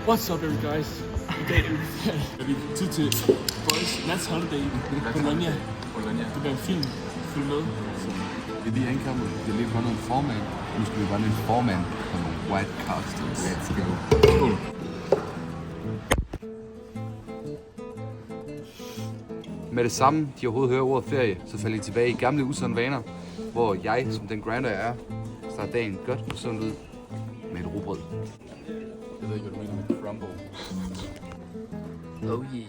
What's up, every guys? I dag er vi tid til Boys Nats Holiday i Bologna. Det bliver en film. Følg med. Det er lige ankommet. Det er lige fundet en formand. Nu skal vi bare en formand på nogle white castles. Let's go. Cool. Med det samme, de overhovedet hører ordet ferie, så falder I tilbage i gamle usunde vaner, hvor jeg, som den grander jeg er, starter dagen godt og sundt ud med et rugbrød. Jeg ved ikke, hvad du mener med crumble. Oh yeah.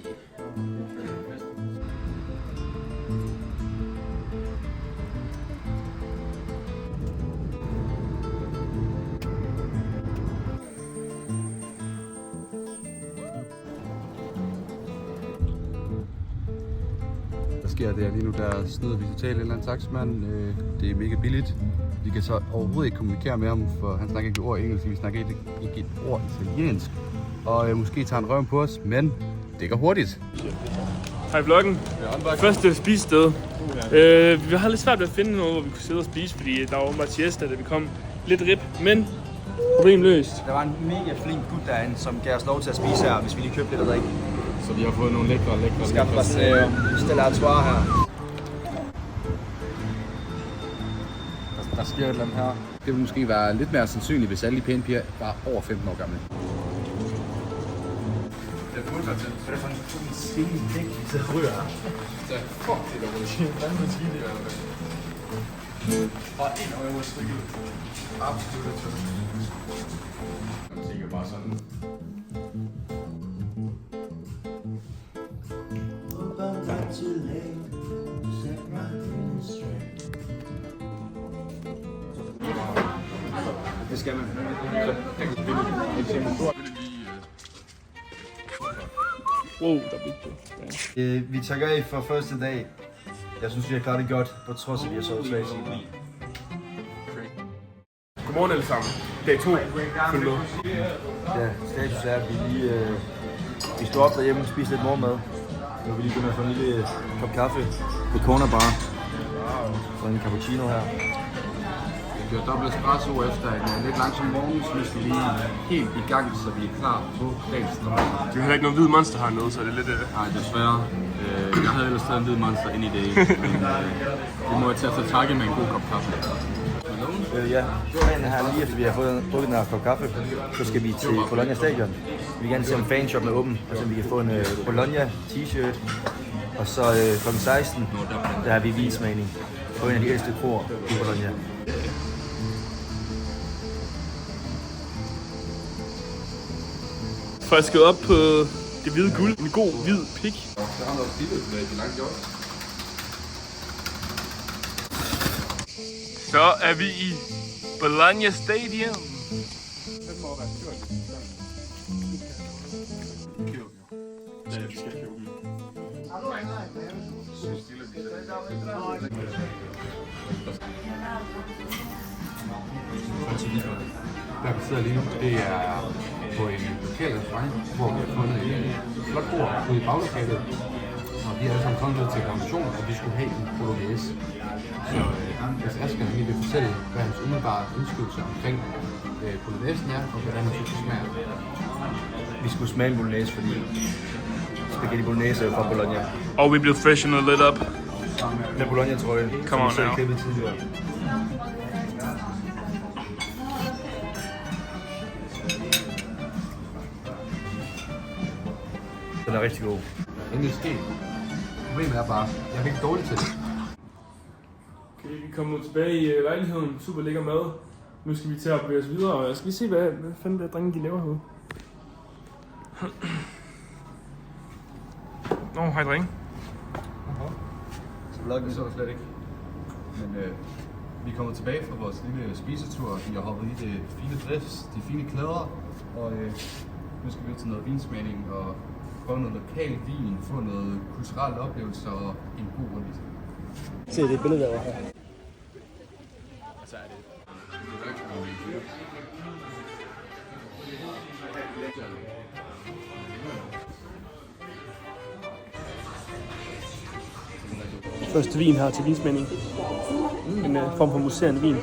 Der sker det lige nu, der snyder vi totalt en eller anden taxmand. Det er mega billigt. Vi kan så overhovedet ikke kommunikere med ham, for han snakker ikke et ord engelsk, vi snakker ikke et ord italiensk. Og måske tager han røven på os, men det går hurtigt. Hej vloggen. Første spisested. Vi har lidt svært ved at finde noget, hvor vi kunne sidde og spise, fordi der var Mathias, da vi kom lidt rip, men problem løst. Der var en mega flink gut derinde, som gav os lov til at spise her, hvis vi lige købte lidt at drikke. Så vi har fået nogle lækre Skabte os stellatoir her. Der sker et eller andet her. Det vil måske være lidt mere sandsynligt, hvis alle de pæne piger var over 15 år gamle. Det er fuldt til. Det er sådan en skinny pik, så ryger her. Så fuck det der rulle. Hvad med skinny i hvert fald? Og 1 euro stykket. Absolut. Jeg tænker bare sådan. Det skal man. Wow, der blev det. Vi takker af for første dag. Jeg synes, vi har klaret det godt, på trods af, at vi har sovet svagt i bilen. Godmorgen alle sammen. Dag 2. Følg med. Ja, status er, at vi står op derhjemme og spiser lidt morgenmad. Nu vil vi lige begynde at få en lille kop kaffe på Corner Bar. Og en cappuccino her. Vi har dobbelt espresso efter en lidt langsom morgen, så vi skal lige helt i gang, så vi er klar på dagens drømme. Vi har heller ikke noget hvid monster hernede, så det er lidt... Nej, desværre. Jeg havde ellers taget en hvid monster ind i det, men det må jeg tage til takke med en god kop kaffe. Ja, planen her lige efter vi har fået drukket den her kop kaffe, så skal vi til Bologna Stadion. Vi vil gerne se om fanshoppen er åben, og så vi kan få en Bologna t-shirt. Og så kl. 16, der har vi vinsmagning på en af de ældste kroer i Bologna. Frisket op på det hvide guld. En god hvid pik. Så har han også stillet med et langt job. Så er vi i Bologna Stadium. Der vi sidder lige nu, det er på en lokal restaurant, hvor vi har fundet en flot bord ude i baglokalet. Og vi er alle sammen kommet til konklusionen, at vi skulle have en bolognese. Så hvis Asger lige vil fortælle, hvad hans umiddelbare indskydelse omkring bolognesen er, og hvordan man synes, det smager. Vi skulle smage en bolognese, fordi spaghetti bolognese er fra Bologna. Og vi blev freshenet lidt op. Den Bologna-trøje, Come on som vi selv now. klippede tidligere. Den er rigtig god. Endelig sket. Problemet er bare, jeg er ikke dårlig til det. Okay, vi kommer nu tilbage i lejligheden. Super lækker mad. Nu skal vi til at bevæge os videre, og jeg skal lige se, hvad fanden der drenge de laver herude. Hej drenge. Så vloggen så slet ikke. Men vi kommer tilbage fra vores lille spisetur. Vi har hoppet i det fine dress, de fine klæder. Og nu skal vi ud til noget vinsmagning og prøve noget lokal vin, få noget kulturelle oplevelser og en god rundt. Se det billede der var her. Så er det. Første vin her til vinsmænding. En form for museerende vin.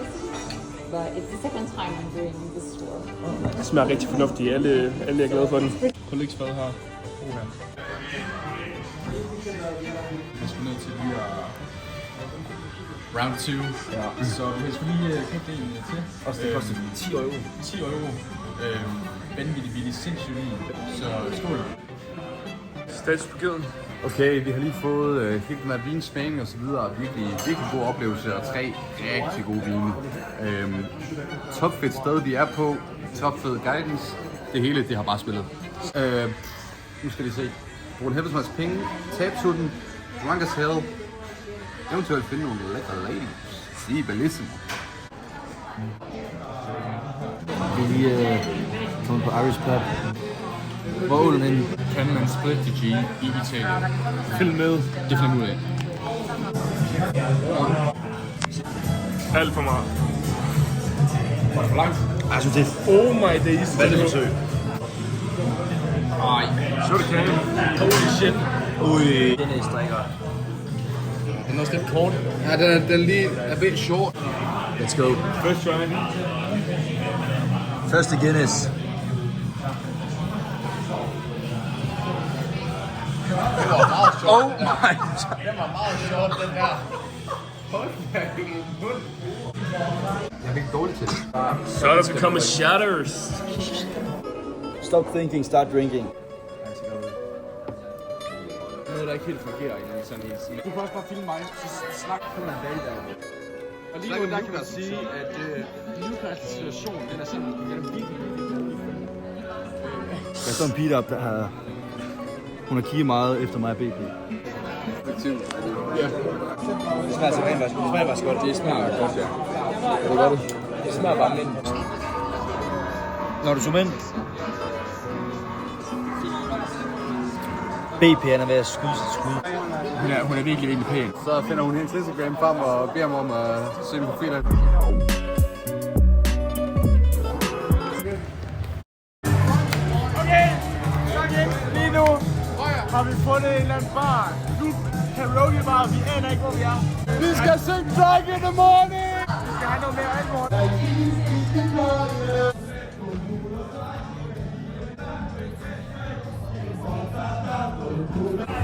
but it's the second time I'm doing this tour. Det smager rigtig fornuftigt. Alle er glade for den. Prøv lige spad her. Jeg skulle ned til lige round 2. Ja. Så vi skulle lige købe en til. Også det koster 10 euro. 10 euro. Vanvittigt sindssygt lige. Så skål. Status på geden. Okay, vi har lige fået helt den her vinsmagning og så videre. Virkelig god oplevelse og 3 rigtig gode vine. Topfedt sted vi er på. Topfed guidance. Det hele, det har bare spillet. Nu skal vi se. Brug en helvedes penge. Tab tutten. Drunk as hell. Eventuelt finde nogle lækre ladies. Sige bellissimo. Vi er lige kommet på Irish Pub. Hvor er den henne? Kan man splitte G i Italien? Film med. Det finder vi ud af. Alt for meget. Var det for langt? Jeg synes det. Oh my days. Hvad er det for søg? Nej. Så det kan. Holy shit. Ui. Den er strikker. Den er også lidt kort. Ja, den er lige a bit short. Let's go. First try. Første Guinness. Oh my god. Den var meget short, den der. Jeg er virkelig dårlig til det. Så er der become shatters. Stop thinking, start drinking. Noget, der ikke helt fungerer i sådan en. Du kan også bare filme mig, så snak på en dag der. Og lige nu, der kan man sige, at Newcastles situation, den er sådan, den er virkelig. Der er sådan en pige deroppe, der har... Hun har kigget meget efter mig og BP. Ja. Det smager så rent faktisk. Det smager faktisk godt. Det smager godt, ja. Det gør det. Det smager bare mind. Når du zoomer ind. BP han er ved at skyde sit skud. Hun er virkelig pæn. Så finder hun hendes Instagram frem og beder mig om at se min profil. Lige nu har vi fundet en eller anden bar. Klub, karaoke bar, vi aner ikke, hvor vi er. Vi skal synge Drunk in the Morning! Vi skal have noget mere alkohol.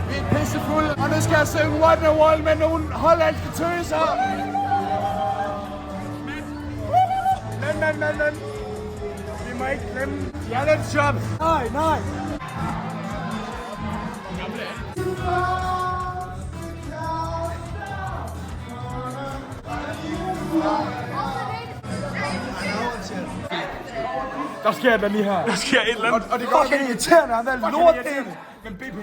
Vi er pissefulde, og nu skal jeg synge Wonderwall med nogle hollandske tøser. Men. Vi må ikke glemme Challenge Shop. Nej. Der sker et eller andet lige her. Der sker et eller andet. Og det går fucking irriterende, han er lortpæn. Men BP,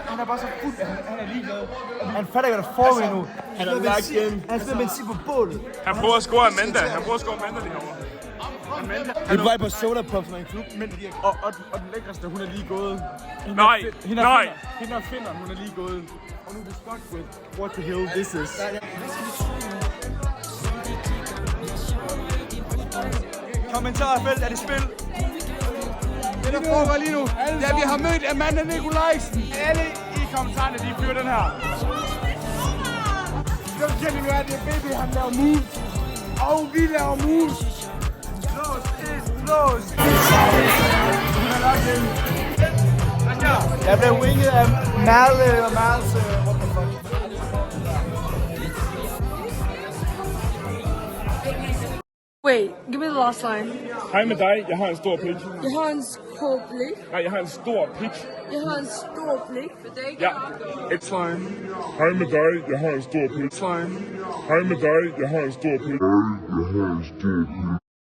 han er bare så fuld, han er ligeglad. Han fatter ikke, hvad der foregår nu. Han er lagt ind. Han smider benzin på bålet. Han prøver at score Amanda. Han prøver at score Amanda lige herovre. Vi er på vej på Soda Pops med en klub. Og den lækreste, hun er lige gået. Nej. Hende og Finder, hun er lige gået. Og nu er vi stuck with what the hell this is. Kommentarfelt, er det spil? Det der foregår lige nu, det er, vi har mødt Amanda Nikolajsen. Alle i kommentarerne, de fyrer den her. Den kendte nu er, det er baby, han laver moves. Og vi laver moves. Close is close. Hun er lagt ind. Jeg blev winget af Merle og Merles. What the fuck? Wait, give me the last line. Hej med dig, jeg har en stor pik. Jeg har en stor blik. Nej, jeg har en stor pik. Jeg har en stor blik. Ja, et slime. Hej med dig, jeg har en stor pik. Slime. Hej med dig, jeg har en stor pik.